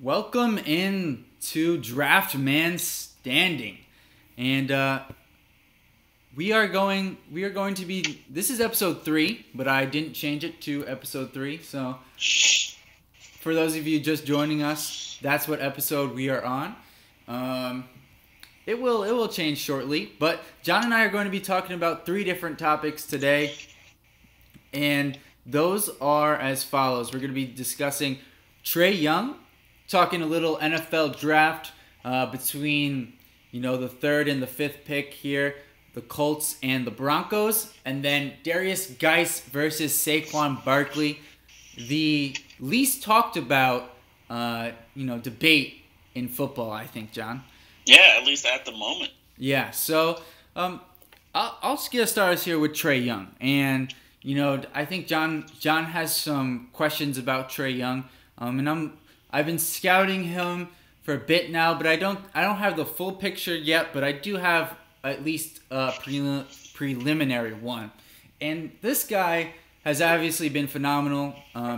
Welcome in to Draft Man Standing, and we are going to be. This is episode 3, but I didn't change it to episode 3. So, for those of you just joining us, that's what episode we are on. It will change shortly, but John and I are going to be talking about 3 different topics today, and those are as follows. We're going to be discussing Trae Young, talking a little NFL draft between the 3rd and the 5th pick here, the Colts and the Broncos, and then Guice versus Saquon Barkley, the least talked about debate in football, I think, John. Yeah, at least at the moment. Yeah, so I'll just get started here with Trae Young, and I think John has some questions about Trae Young, and I've been scouting him for a bit now, but I don't have the full picture yet, but I do have at least a preliminary one. And this guy has obviously been phenomenal.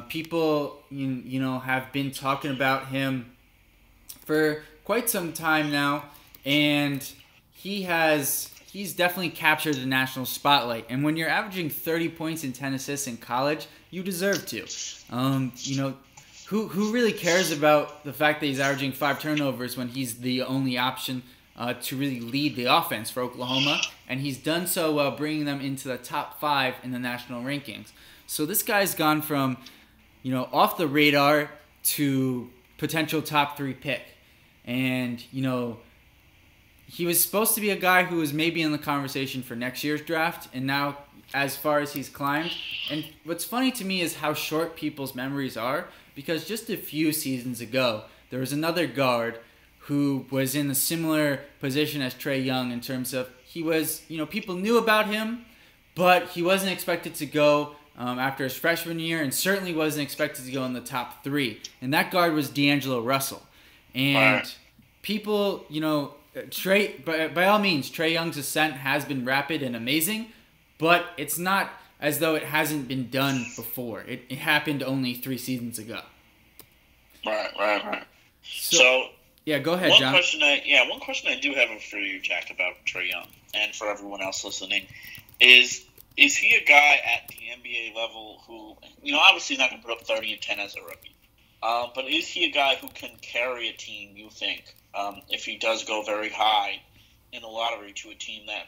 People have been talking about him for quite some time now, and he's definitely captured the national spotlight. And when you're averaging 30 points and 10 assists in college, you deserve to. Who really cares about the fact that he's averaging 5 turnovers when he's the only option to really lead the offense for Oklahoma? And he's done so while bringing them into the top 5 in the national rankings. So this guy's gone from, off the radar to potential top 3 pick. And, he was supposed to be a guy who was maybe in the conversation for next year's draft. And now, as far as he's climbed, and what's funny to me is how short people's memories are. Because just a few seasons ago, there was another guard who was in a similar position as Trae Young in terms of he was, people knew about him, but he wasn't expected to go after his freshman year, and certainly wasn't expected to go in the top 3. And that guard was D'Angelo Russell. And people, by all means, Trae Young's ascent has been rapid and amazing, but it's not as though it hasn't been done before. It happened only 3 seasons ago. Right. So yeah, go ahead, John. One question I do have for you, Jack, about Trae Young, and for everyone else listening, is he a guy at the NBA level who, obviously not going to put up 30 and 10 as a rookie, but is he a guy who can carry a team, you think, if he does go very high in the lottery to a team that,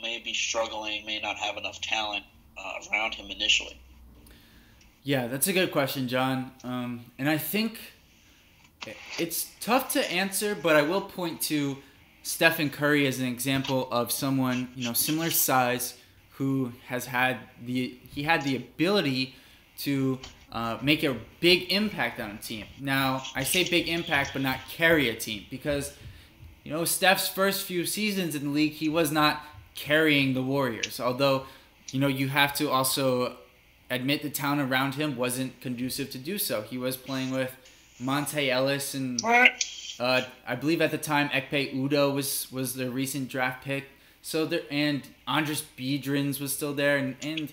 may be struggling, may not have enough talent around him initially? Yeah, that's a good question, John. And I think it's tough to answer, but I will point to Stephen Curry as an example of someone, similar size, who had the ability to make a big impact on a team. Now, I say big impact, but not carry a team, because Steph's first few seasons in the league, he was not carrying the Warriors, although you have to also admit the talent around him wasn't conducive to do so. He was playing with Monte Ellis and I believe at the time Ekpe Udo was the recent draft pick. And Andres Biedrins was still there, and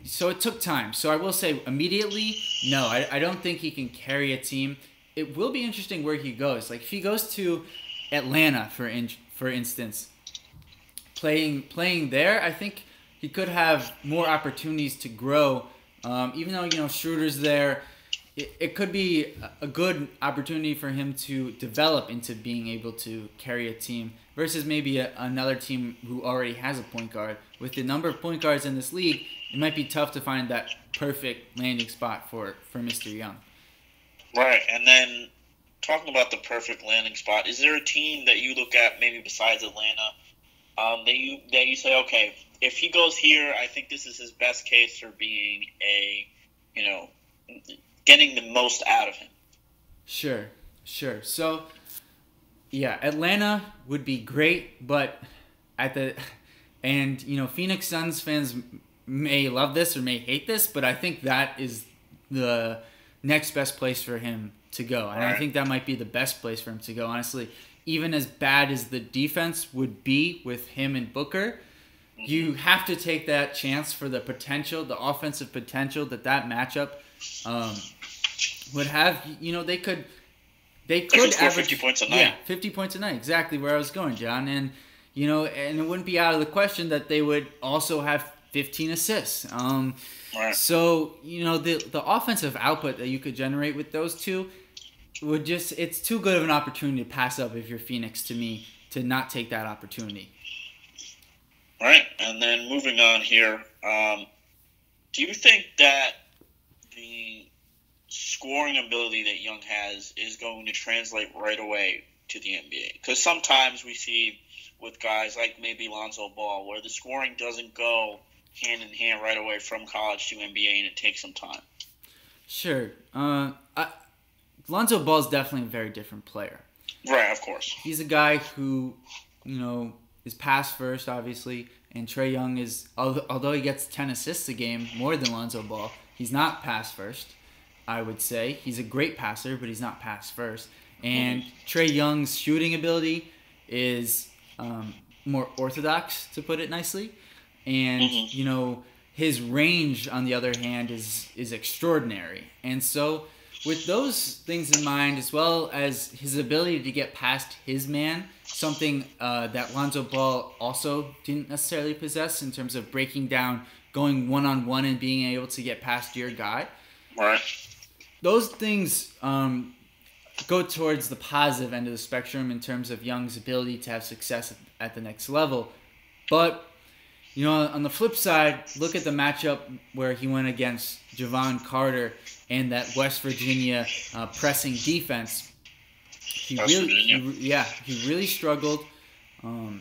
so it took time. So I will say immediately, no, I don't think he can carry a team. It will be interesting where he goes. Like if he goes to Atlanta, for instance, playing there, I think he could have more opportunities to grow. Even though, Schroeder's there, it could be a good opportunity for him to develop into being able to carry a team versus maybe another team who already has a point guard. With the number of point guards in this league, it might be tough to find that perfect landing spot for Mr. Young. Right, and then talking about the perfect landing spot, is there a team that you look at maybe besides Atlanta that you say, okay, if he goes here, I think this is his best case for being getting the most out of him? Sure. So, yeah, Atlanta would be great, but Phoenix Suns fans may love this or may hate this, but I think that is the next best place for him to go. And I think that might be the best place for him to go, honestly. Even as bad as the defense would be with him and Booker, you have to take that chance for the potential, the offensive potential that matchup would have. They could they could score average 50 points a night. Yeah, 50 points a night. Exactly where I was going, John. And and it wouldn't be out of the question that they would also have 15 assists. Right. So the offensive output that you could generate with those two it's too good of an opportunity to pass up if you're Phoenix, to me, to not take that opportunity. Right, and then moving on here, do you think that the scoring ability that Young has is going to translate right away to the NBA? Because sometimes we see with guys like maybe Lonzo Ball where the scoring doesn't go hand in hand right away from college to NBA, and it takes some time. Sure. Lonzo Ball is definitely a very different player. Right, of course. He's a guy who, is pass first, obviously, and Trae Young is, although he gets 10 assists a game, more than Lonzo Ball, he's not pass first, I would say. He's a great passer, but he's not pass first. And Trae Young's shooting ability is more orthodox, to put it nicely. And, his range, on the other hand, is extraordinary. And so, with those things in mind, as well as his ability to get past his man, something that Lonzo Ball also didn't necessarily possess in terms of breaking down, going one-on-one and being able to get past your guy. Right. Those things go towards the positive end of the spectrum in terms of Young's ability to have success at the next level. But, on the flip side, look at the matchup where he went against Javon Carter and that West Virginia pressing defense. He really struggled.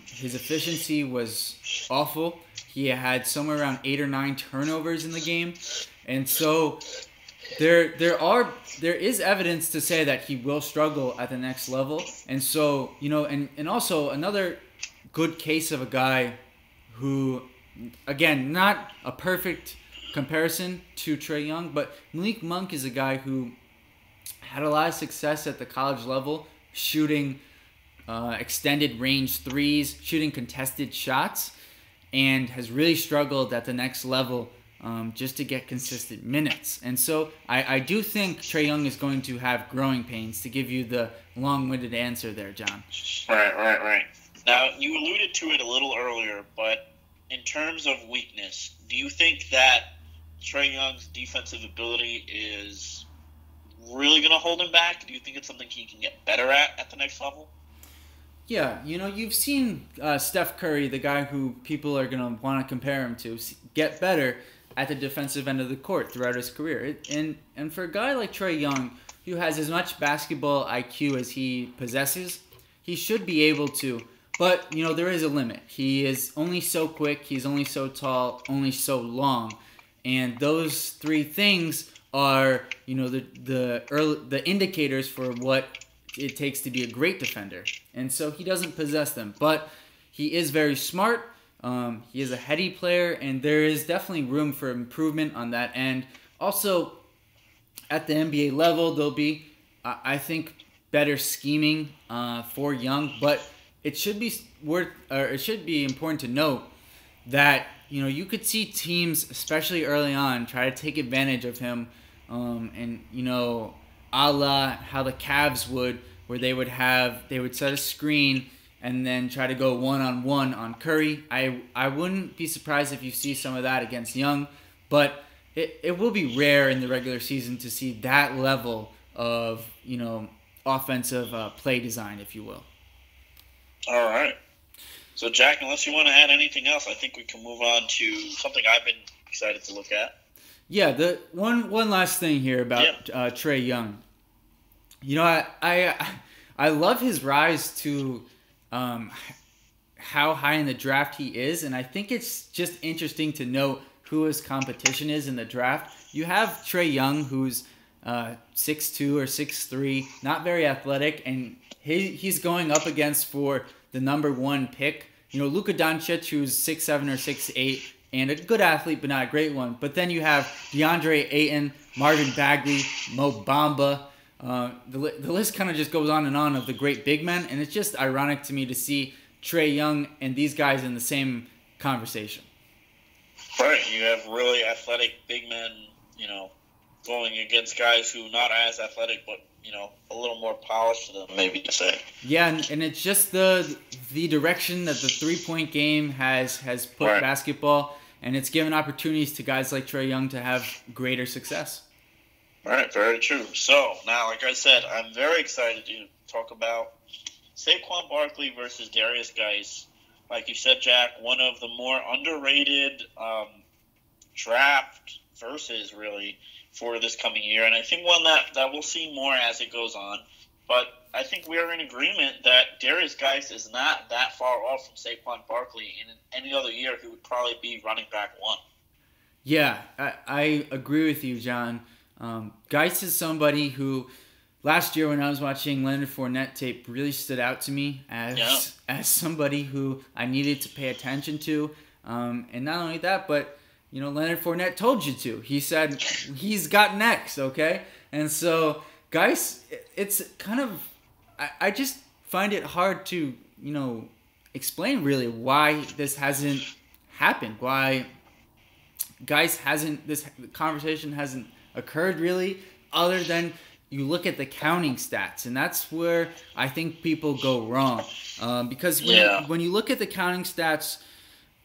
His efficiency was awful. He had somewhere around 8 or 9 turnovers in the game, and so there is evidence to say that he will struggle at the next level. And so and also another good case of a guy who, again, not a perfect comparison to Trae Young, but Malik Monk is a guy who had a lot of success at the college level, shooting extended range threes, shooting contested shots, and has really struggled at the next level just to get consistent minutes. And so I do think Trae Young is going to have growing pains, to give you the long-winded answer there, John. Right. Now, you alluded to it a little earlier, but in terms of weakness, do you think that Trae Young's defensive ability is really going to hold him back? Do you think it's something he can get better at the next level? Yeah, you've seen Steph Curry, the guy who people are going to want to compare him to, get better at the defensive end of the court throughout his career. And for a guy like Trae Young, who has as much basketball IQ as he possesses, he should be able to. But, there is a limit. He is only so quick, he's only so tall, only so long. And those three things are, the indicators for what it takes to be a great defender. And so he doesn't possess them. But he is very smart. He is a heady player, and there is definitely room for improvement on that end. Also, at the NBA level, there'll be, I think, better scheming for Young, but it should be important to note that you could see teams, especially early on, try to take advantage of him, and a la how the Cavs would, where they would set a screen and then try to go one-on-one on Curry. I wouldn't be surprised if you see some of that against Young, but it will be rare in the regular season to see that level of offensive play design, if you will. All right. So, Jack, unless you want to add anything else, I think we can move on to something I've been excited to look at. Yeah, the one last thing here about Trae Young. I love his rise to how high in the draft he is, and I think it's just interesting to note who his competition is in the draft. You have Trae Young, who's 6'2" or 6'3", not very athletic, and he's going up against for the number 1 pick. Luka Doncic, who's 6'7" or 6'8", and a good athlete, but not a great one. But then you have DeAndre Ayton, Marvin Bagley, Mo Bamba. The list kind of just goes on of the great big men, and it's just ironic to me to see Trae Young and these guys in the same conversation. Right, you have really athletic big men, going against guys who not as athletic, but a little more polished than them, maybe to say. Yeah, and it's just the direction that the 3-point game has put Right. basketball, and it's given opportunities to guys like Trae Young to have greater success. Right, very true. So, now, like I said, I'm very excited to talk about Saquon Barkley versus Darius Guice. Like you said, Jack, one of the more underrated draft versus, really, for this coming year. And I think one that we'll see more as it goes on. But I think we are in agreement that Darius Guice is not that far off from Saquon Barkley. And in any other year, he would probably be running back one. Yeah, I agree with you, John. Guice is somebody who last year when I was watching Leonard Fournette tape really stood out to me as somebody who I needed to pay attention to. And not only that, but Leonard Fournette told you to. He said he's got next, okay? And so Guice, it's kind of I just find it hard to explain really why this hasn't happened. Why Guice this conversation hasn't occurred really, other than you look at the counting stats, and that's where I think people go wrong. Because when you look at the counting stats,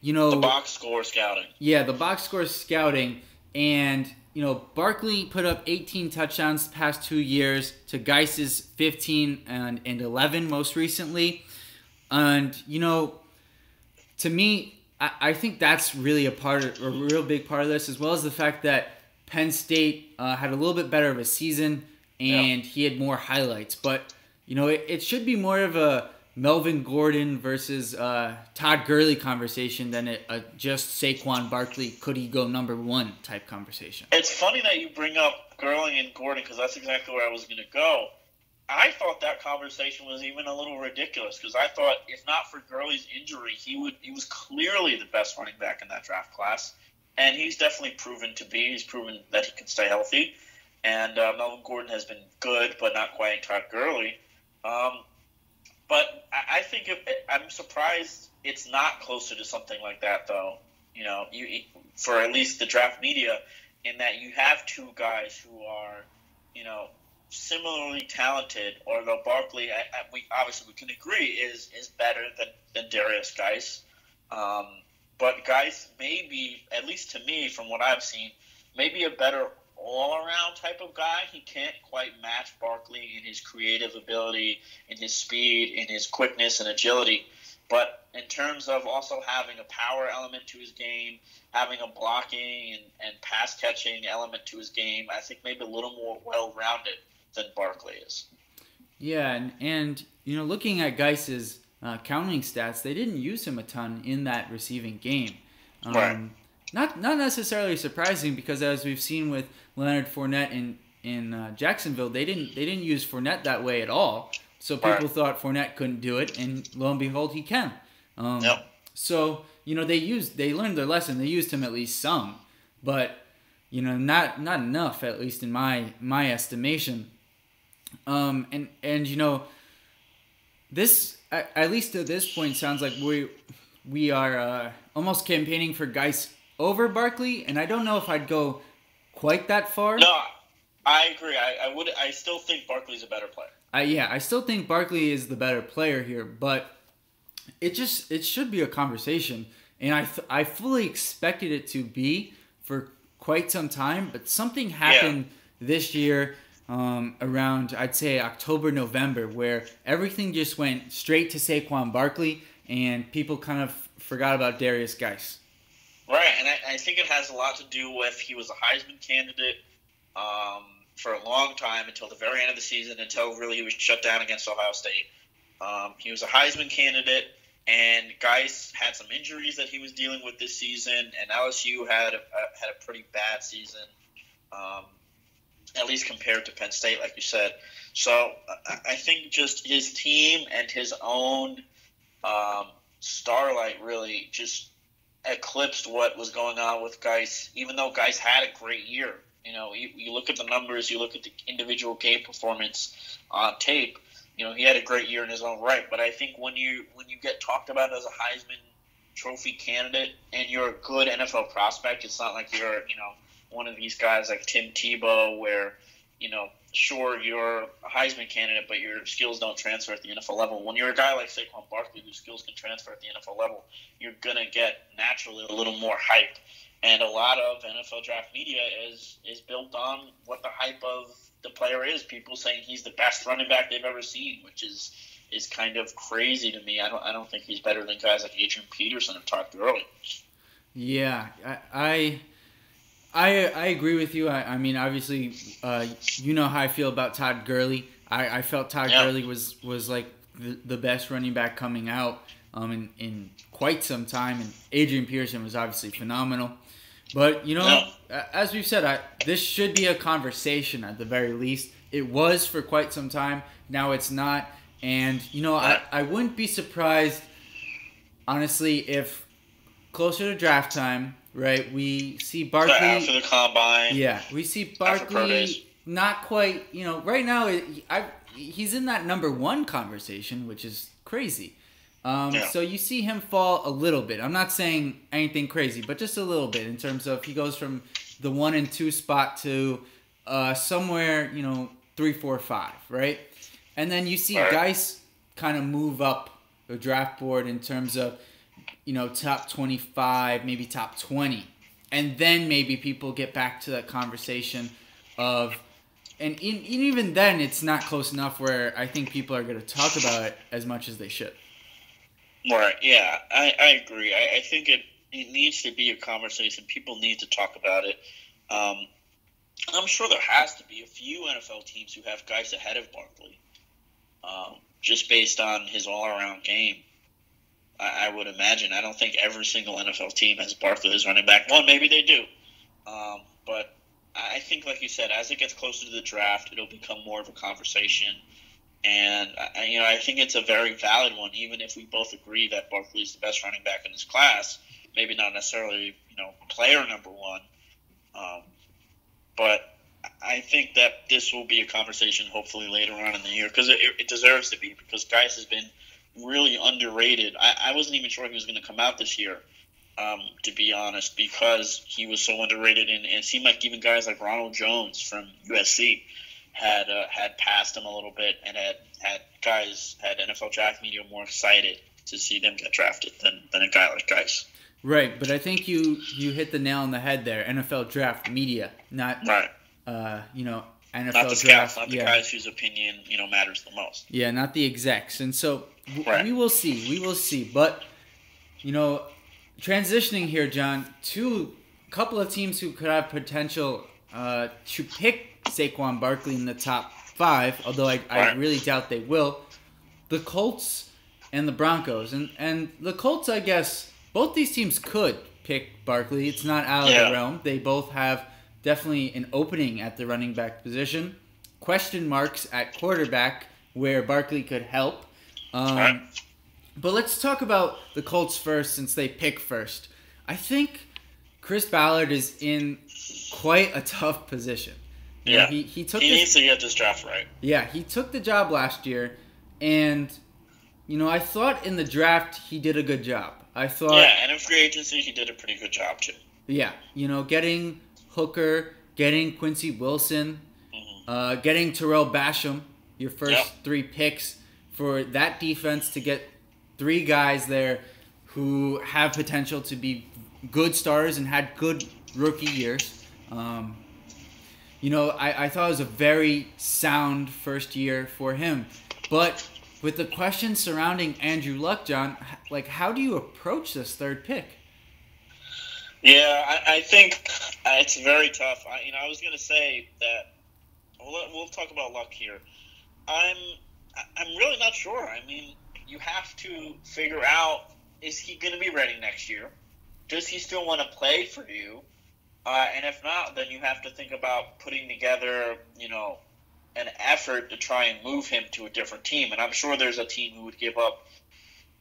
the box score scouting. Yeah, the box score scouting, and Barkley put up 18 touchdowns the past 2 years to Guice's 15 and 11 most recently, and to me, I think that's really a real big part of this, as well as the fact that Penn State had a little bit better of a season, and he had more highlights. But, it should be more of a Melvin Gordon versus Todd Gurley conversation than a just Saquon Barkley, could he go number one type conversation. It's funny that you bring up Gurley and Gordon, because that's exactly where I was going to go. I thought that conversation was even a little ridiculous, because I thought if not for Gurley's injury, he was clearly the best running back in that draft class. And he's definitely proven to be. He's proven that he can stay healthy. And Melvin Gordon has been good, but not quite Todd Gurley. But I think I'm surprised it's not closer to something like that, though. For at least the draft media, in that you have two guys who are, similarly talented. Although Barkley, we can agree is better than Darius Guice. But Guice may be, at least to me, from what I've seen, maybe a better all-around type of guy. He can't quite match Barkley in his creative ability, in his speed, in his quickness and agility. But in terms of also having a power element to his game, having a blocking and pass-catching element to his game, I think maybe a little more well-rounded than Barkley is. Yeah, and looking at Guice's counting stats, they didn't use him a ton in that receiving game. Right. Not necessarily surprising, because as we've seen with Leonard Fournette in Jacksonville, they didn't use Fournette that way at all. So people thought Fournette couldn't do it, and lo and behold, he can. So they learned their lesson. They used him at least some, but not enough, at least in my estimation. This, at least to this point, sounds like we are almost campaigning for Guice over Barkley, and I don't know if I'd go quite that far. No, I agree. I still think Barkley's a better player. I still think Barkley is the better player here, but it should be a conversation, and I fully expected it to be for quite some time, but something happened this year around, I'd say, October, November, where everything just went straight to Saquon Barkley, and people kind of forgot about Darius Guice. Right, and I think it has a lot to do with he was a Heisman candidate for a long time, until the very end of the season, until really he was shut down against Ohio State. He was a Heisman candidate, and Guice had some injuries that he was dealing with this season, and LSU had a pretty bad season, at least compared to Penn State, like you said. So I think just his team and his own starlight really just eclipsed what was going on with Guice, even though Guice had a great year. You look at the numbers, you look at the individual game performance on tape, he had a great year in his own right. But I think when you get talked about as a Heisman Trophy candidate and you're a good NFL prospect, it's not like you're, one of these guys like Tim Tebow, where, sure, you're a Heisman candidate, but your skills don't transfer at the NFL level. When you're a guy like Saquon Barkley, whose skills can transfer at the NFL level, you're going to get naturally a little more hype. And a lot of NFL draft media is built on what the hype of the player is. People saying he's the best running back they've ever seen, which is kind of crazy to me. I don't think he's better than guys like Adrian Peterson and Todd Gurley. Yeah, I agree with you. I mean, obviously, you know how I feel about Todd Gurley. I felt Todd Gurley was like the best running back coming out in quite some time, and Adrian Peterson was obviously phenomenal. But, as we've said, this should be a conversation at the very least. It was for quite some time. Now it's not. And, I wouldn't be surprised, honestly, if closer to draft time, right, we see Barkley. After the combine. Yeah, we see Barkley not quite, right now he's in that number one conversation, which is crazy. So you see him fall a little bit. I'm not saying anything crazy, but just a little bit in terms of he goes from the 1 and 2 spot to somewhere, 3, 4, 5, right? And then you see Guice kind of move up the draft board in terms of, top 25, maybe top 20. And then maybe people get back to that conversation of, and even then it's not close enough where I think people are going to talk about it as much as they should. Right, yeah, I agree. I think it needs to be a conversation. People need to talk about it. I'm sure there has to be a few NFL teams who have Guice ahead of Barkley, just based on his all-around game. I would imagine. I don't think every single NFL team has Barkley as running back. One, maybe they do. But I think, like you said, as it gets closer to the draft, it'll become more of a conversation. And, I think it's a very valid one, even if we both agree that Barkley is the best running back in this class. Maybe not necessarily, player number one. But I think that this will be a conversation hopefully later on in the year, because it deserves to be, because Guice has been really underrated. I wasn't even sure he was going to come out this year, to be honest, because he was so underrated. And it seemed like even guys like Ronald Jones from USC had passed him a little bit, and had NFL draft media more excited to see them get drafted than a guy like Guice. Right, but I think you hit the nail on the head there. NFL draft media, not right. NFL not the draft, scouts, not the guys whose opinion matters the most. Yeah, not the execs, and so we will see. We will see, but transitioning here, John, to a couple of teams who could have potential to pick Saquon Barkley in the top 5, although I really doubt they will. The Colts and the Broncos, and the Colts, I guess. Both these teams could pick Barkley. It's not out of the realm. They both have definitely an opening at the running back position. Question marks at quarterback where Barkley could help. But let's talk about the Colts first, since they pick first. I think Chris Ballard is in quite a tough position. Yeah, he needs to get this draft right. Yeah, he took the job last year, and I thought in the draft he did a good job. And in free agency, he did a pretty good job, too. Yeah, getting Hooker, getting Quincy Wilson, getting Terrell Basham, your first 3 picks for that defense, to get 3 guys there who have potential to be good starters and had good rookie years. I thought it was a very sound first year for him. But with the questions surrounding Andrew Luck, John, how do you approach this 3rd pick? Yeah, I think it's very tough. I was going to say that we'll talk about Luck here. I'm really not sure. I mean, you have to figure out, is he going to be ready next year? Does he still want to play for you? And if not, then you have to think about putting together, an effort to try and move him to a different team. And I'm sure there's a team who would give up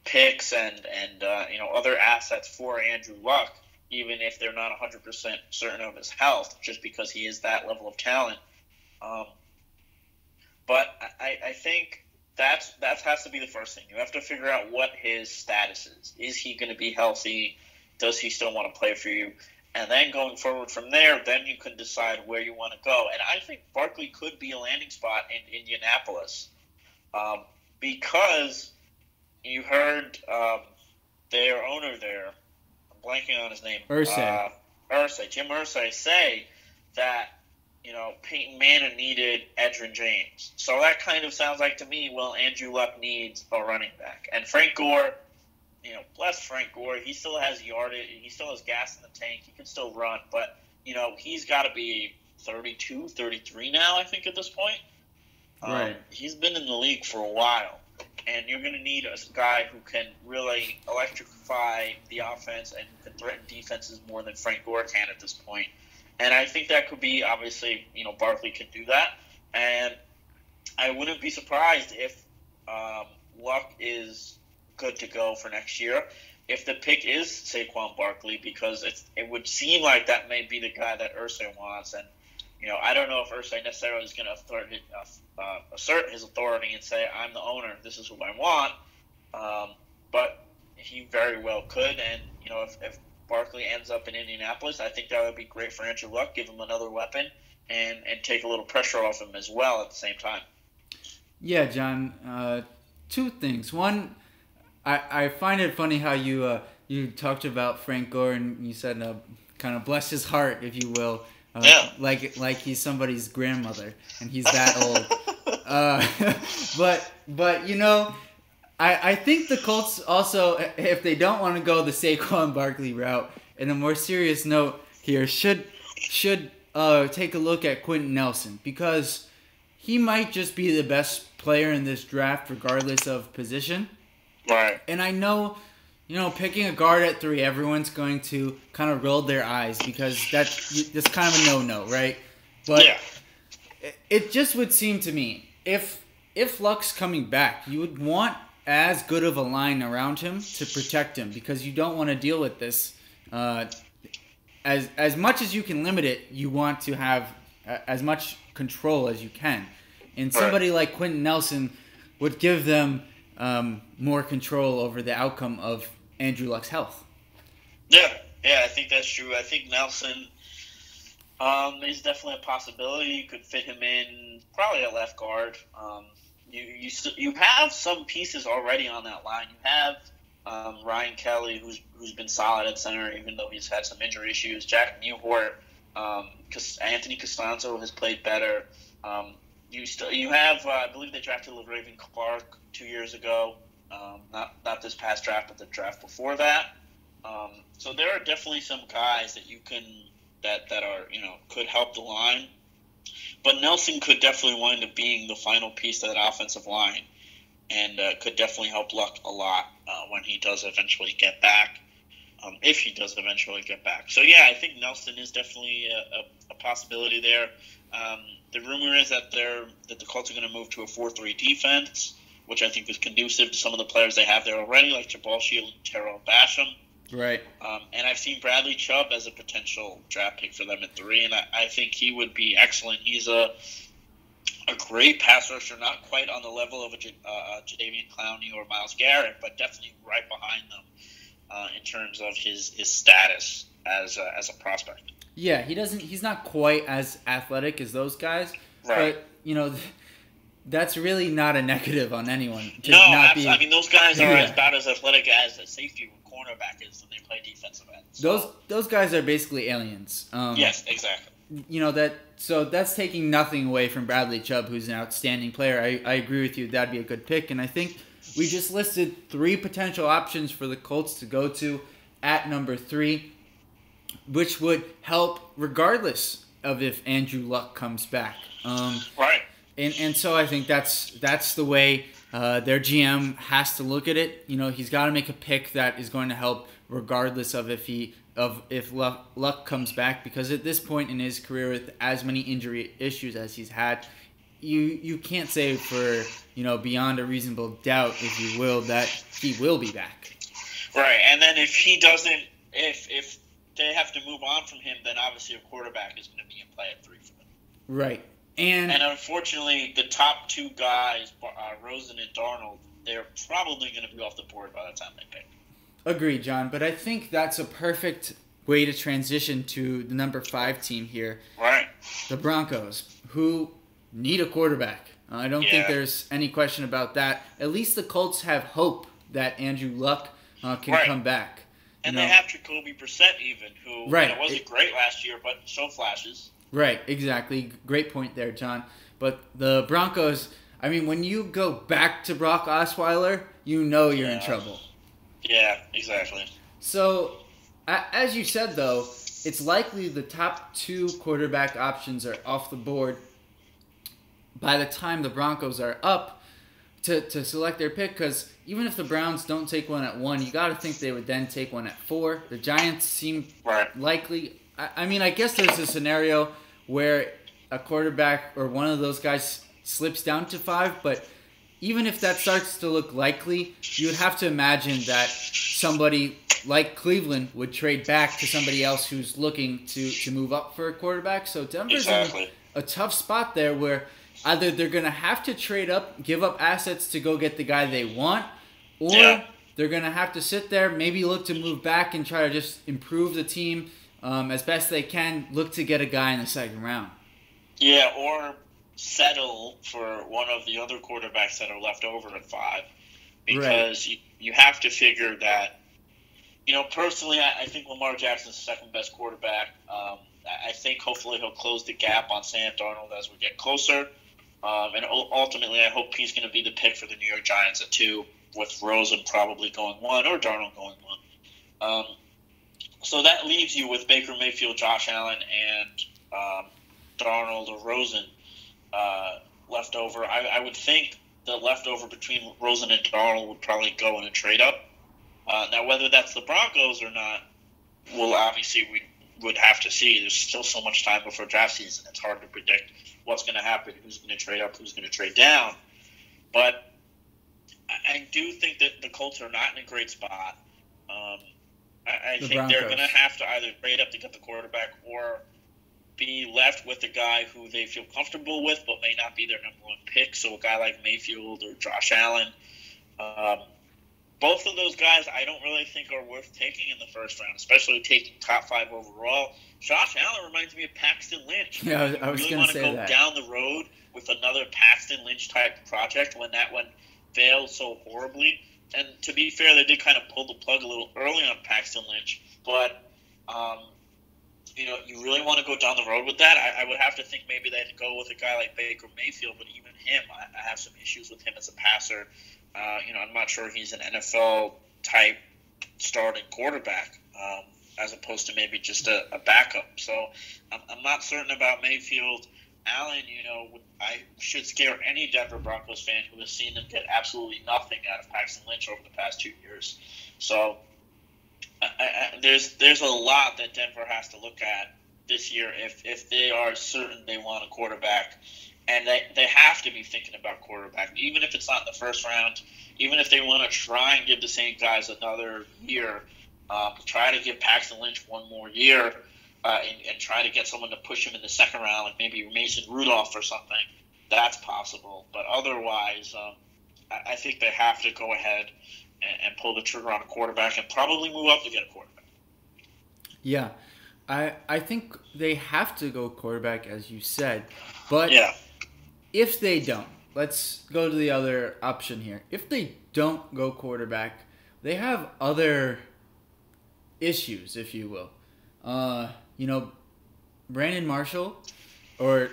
picks and other assets for Andrew Luck, even if they're not 100% certain of his health, just because he is that level of talent. But I think that has to be the first thing. You have to figure out what his status is. Is he going to be healthy? Does he still want to play for you? And then going forward from there, then you can decide where you want to go. And I think Barkley could be a landing spot in Indianapolis because you heard their owner there, I'm blanking on his name, Jim Irsay, say that, Peyton Manning needed Edgerrin James. So that kind of sounds like to me, well, Andrew Luck needs a running back. And Frank Gore, bless Frank Gore, he still has yardage, he still has gas in the tank, he can still run. But, he's got to be 32, 33 now, I think, at this point. Right. He's been in the league for a while. And you're going to need a guy who can really electrify the offense and can threaten defenses more than Frank Gore can at this point. And I think that could be, obviously, Barkley could do that. And I wouldn't be surprised if Luck is good to go for next year. If the pick is Saquon Barkley, because it would seem like that may be the guy that Irsay wants. And, I don't know if Irsay necessarily is going to assert his authority and say, I'm the owner, this is who I want. But he very well could. And, if Barkley ends up in Indianapolis, I think that would be great for Andrew Luck, give him another weapon, and take a little pressure off him as well at the same time. Yeah, John. Two things. One, I find it funny how you talked about Frank Gore and you said kind of bless his heart, if you will. Yeah. Like he's somebody's grandmother and he's that old. But I think the Colts also, if they don't want to go the Saquon Barkley route, in a more serious note here, should take a look at Quentin Nelson, because he might just be the best player in this draft regardless of position. Right. And I know, picking a guard at 3, everyone's going to kind of roll their eyes because that's kind of a no-no, right? But yeah. It just would seem to me, if Luck's coming back, you would want as good of a line around him to protect him, because you don't want to deal with this. As much as you can limit it, you want to have as much control as you can. And somebody like Quentin Nelson would give them more control over the outcome of Andrew Luck's health. Yeah, I think that's true. I think Nelson is definitely a possibility. You could fit him in probably at left guard. You have some pieces already on that line. You have Ryan Kelly, who's been solid at center, even though he's had some injury issues. Jack Newhart, Anthony Costanzo has played better. You have, I believe they drafted LaRaven Clark 2 years ago. Not this past draft, but the draft before that. So there are definitely some guys that you can that are could help the line. But Nelson could definitely wind up being the final piece of that offensive line, and could definitely help Luck a lot when he does eventually get back, if he does eventually get back. So, yeah, I think Nelson is definitely a possibility there. The rumor is that the Colts are going to move to a 4-3 defense, which I think is conducive to some of the players they have there already, like Jabal Shield and Terrell Basham. Right. And I've seen Bradley Chubb as a potential draft pick for them at 3, and I think he would be excellent. He's a great pass rusher, not quite on the level of a Jadeveon Clowney or Myles Garrett, but definitely right behind them in terms of his status as a prospect. Yeah, he's not quite as athletic as those guys, right. But that's really not a negative on anyone. I mean, those guys are about as athletic as a safety or cornerback is when they play defensive end. So. Those guys are basically aliens. Yes, exactly. So that's taking nothing away from Bradley Chubb, who's an outstanding player. I agree with you. That'd be a good pick. And I think we just listed 3 potential options for the Colts to go to at number 3, which would help regardless of if Andrew Luck comes back. Right. And so I think that's the way their GM has to look at it. He's got to make a pick that is going to help regardless of if Luck comes back, because at this point in his career, with as many injury issues as he's had, you can't say for beyond a reasonable doubt, if you will, that he will be back. Right, and then if he doesn't, if they have to move on from him, then obviously a quarterback is going to be in play at 3 for them. Right. And unfortunately, the top 2 guys, Rosen and Darnold, they're probably going to be off the board by the time they pick. Agreed, John. But I think that's a perfect way to transition to the number 5 team here. Right. The Broncos, who need a quarterback. I don't think there's any question about that. At least the Colts have hope that Andrew Luck can come back. And they have Jacoby Brissett even, who wasn't great last year, but showed flashes. Right, exactly. Great point there, John. But the Broncos, I mean, when you go back to Brock Osweiler, you know you're in trouble. Yeah, exactly. So, as you said, though, it's likely the top 2 quarterback options are off the board by the time the Broncos are up to select their pick, because even if the Browns don't take one at 1, you got to think they would then take one at 4. The Giants seem likely. I mean, I guess there's a scenario where a quarterback or one of those guys slips down to 5, but even if that starts to look likely, you would have to imagine that somebody like Cleveland would trade back to somebody else who's looking to move up for a quarterback. So Denver's in a tough spot there where either they're going to have to trade up, give up assets to go get the guy they want, or they're going to have to sit there, maybe look to move back and try to just improve the team as best they can, look to get a guy in the second round. Yeah, or settle for one of the other quarterbacks that are left over at 5. Because you have to figure that, personally, I think Lamar Jackson's the second best quarterback. I think hopefully he'll close the gap on Sam Darnold as we get closer. And ultimately, I hope he's going to be the pick for the New York Giants at 2, with Rosen probably going 1 or Darnold going 1. So that leaves you with Baker Mayfield, Josh Allen, and Darnold or Rosen left over. I would think the leftover between Rosen and Darnold would probably go in a trade-up. Now, whether that's the Broncos or not, we would have to see. There's still so much time before draft season. It's hard to predict what's going to happen, who's going to trade up, who's going to trade down. But I do think that the Colts are not in a great spot. I think Broncos. They're going to have to either trade up to get the quarterback or be left with a guy who they feel comfortable with but may not be their number 1 pick. So a guy like Mayfield or Josh Allen. Both of those guys I don't really think are worth taking in the first round, especially taking top 5 overall. Josh Allen reminds me of Paxton Lynch. Yeah, I was going to say that. You really want to go down the road with another Paxton Lynch-type project when that one failed so horribly. And to be fair, they did kind of pull the plug a little early on Paxton Lynch. But, you really want to go down the road with that. I would have to think maybe they'd go with a guy like Baker Mayfield, but even him, I have some issues with him as a passer. I'm not sure he's an NFL-type starting quarterback as opposed to maybe just a backup. So I'm not certain about Mayfield. Allen, I should scare any Denver Broncos fan who has seen them get absolutely nothing out of Paxton Lynch over the past 2 years. So there's a lot that Denver has to look at this year if they are certain they want a quarterback. And they have to be thinking about quarterback, even if it's not in the first round, even if they want to try and give the same guys another year, try to give Paxton Lynch one more year and try to get someone to push him in the second round, like maybe Mason Rudolph or something. That's possible. But otherwise, I think they have to go ahead and pull the trigger on a quarterback and probably move up to get a quarterback. Yeah, I think they have to go quarterback, as you said. But if they don't, let's go to the other option here. If they don't go quarterback, they have other issues, if you will. Brandon Marshall, the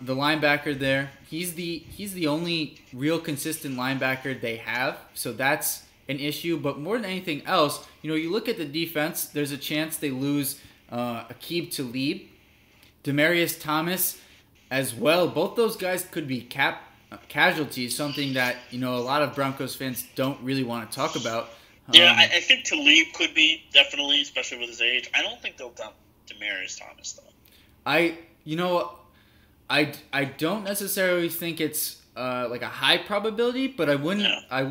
linebacker there. He's the only real consistent linebacker they have, so that's an issue. But more than anything else, you look at the defense. There's a chance they lose Aqib Talib, Demaryius Thomas, as well. Both those guys could be casualties. Something that a lot of Broncos fans don't really want to talk about. I think Talib could be, definitely, especially with his age. I don't think they'll dump Demaryius Thomas, though. I don't necessarily think it's like a high probability, but I wouldn't, I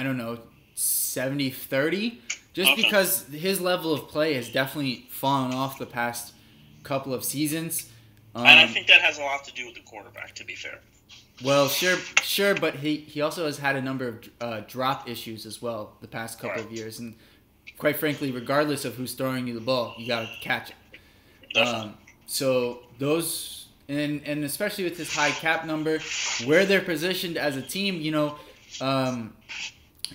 don't know, 70-30, just because his level of play has definitely fallen off the past couple of seasons. And I think that has a lot to do with the quarterback, to be fair. Well, sure, but he also has had a number of drop issues as well the past couple of Right. years, and quite frankly, regardless of who's throwing you the ball, you got to catch it. Definitely. So those and especially with this high cap number, where they're positioned as a team, um,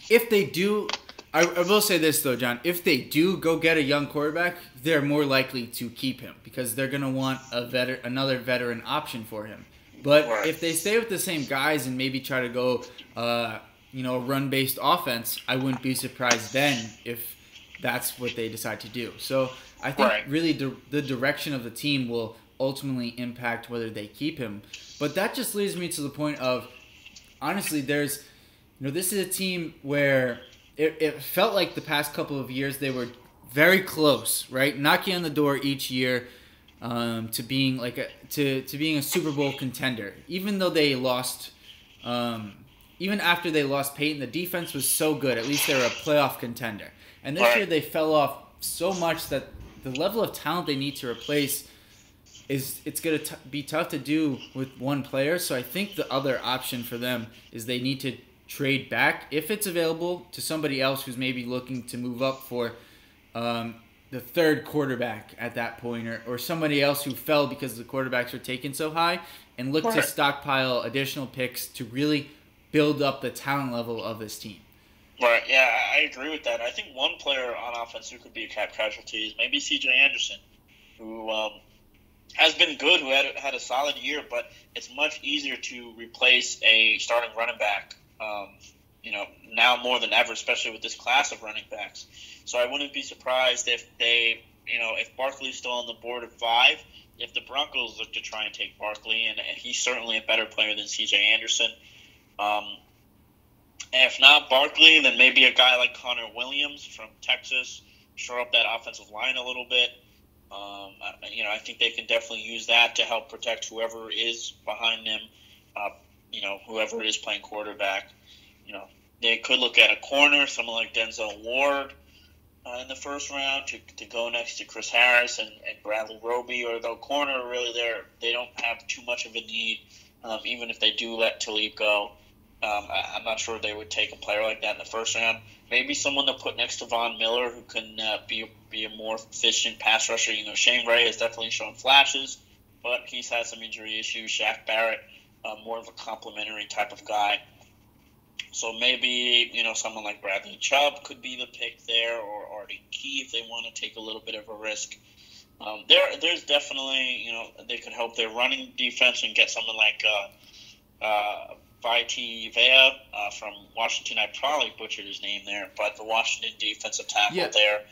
if they do, I will say this though, John. If they do go get a young quarterback, they're more likely to keep him because they're gonna want another veteran option for him. But Right. if they stay with the same guys and maybe try to go, a run-based offense, I wouldn't be surprised then if that's what they decide to do. So I think Right. really the direction of the team will ultimately impact whether they keep him. But that just leads me to the point of honestly, this is a team where it felt like the past couple of years they were very close, right, knocking on the door each year to being to being a Super Bowl contender. Even though they lost, even after they lost Peyton, the defense was so good. At least they were a playoff contender. And this year Right. they fell off so much that the level of talent they need to replace it's going to be tough to do with one player. So I think the other option for them is they need to trade back if it's available to somebody else who's maybe looking to move up for the third quarterback at that point, or somebody else who fell because the quarterbacks were taken so high, and look to Right. stockpile additional picks to really build up the talent level of this team. Right. Yeah, I agree with that. I think one player on offense who could be a cap casualty is maybe C.J. Anderson, who has been good, who had a solid year, but it's much easier to replace a starting running back. Now more than ever, especially with this class of running backs. So I wouldn't be surprised if if Barkley's still on the board at 5, if the Broncos look to try and take Barkley, and he's certainly a better player than C.J. Anderson. If not Barkley, then maybe a guy like Connor Williams from Texas, shore up that offensive line a little bit. I think they can definitely use that to help protect whoever is behind them. Whoever is playing quarterback. They could look at a corner, someone like Denzel Ward in the first round to go next to Chris Harris and Bradley Roby, or though corner really they don't have too much of a need, even if they do let Talib go. I'm not sure they would take a player like that in the first round. Maybe someone to put next to Von Miller who can be a more efficient pass rusher. Shane Ray has definitely shown flashes, but he's had some injury issues. Shaq Barrett, more of a complimentary type of guy. So maybe, someone like Bradley Chubb could be the pick there, or Artie Key if they want to take a little bit of a risk. There's definitely, they could help their running defense and get someone like Vitae Vea from Washington. I probably butchered his name there, but the Washington defensive tackle there.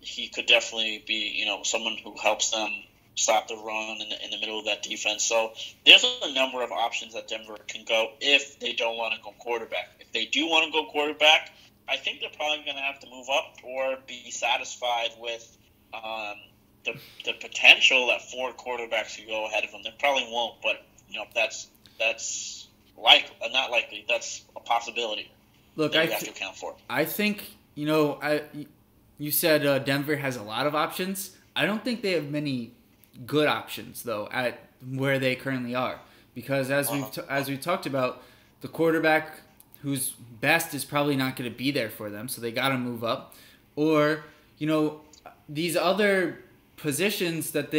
He could definitely be, someone who helps them stop the run in the middle of that defense. So there's a number of options that Denver can go if they don't want to go quarterback. If they do want to go quarterback, I think they're probably going to have to move up or be satisfied with the potential that 4 quarterbacks could go ahead of them. They probably won't, but that's not likely. That's a possibility. Look, that you have to account for. I think you said Denver has a lot of options. I don't think they have many good options though at where they currently are, because as we've talked about, the quarterback who's best is probably not going to be there for them, so they got to move up, or these other positions that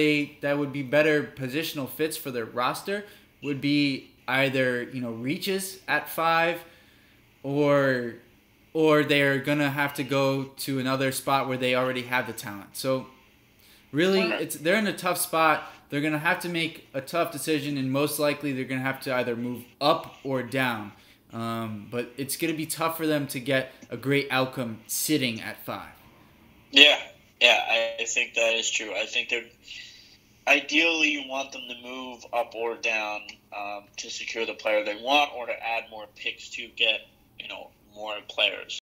would be better positional fits for their roster would be either reaches at 5, or they're gonna have to go to another spot where they already have the talent. So really, they're in a tough spot. They're going to have to make a tough decision, and most likely they're going to have to either move up or down. But it's going to be tough for them to get a great outcome sitting at 5. Yeah, I think that is true. I think ideally you want them to move up or down to secure the player they want, or to add more picks to get more players.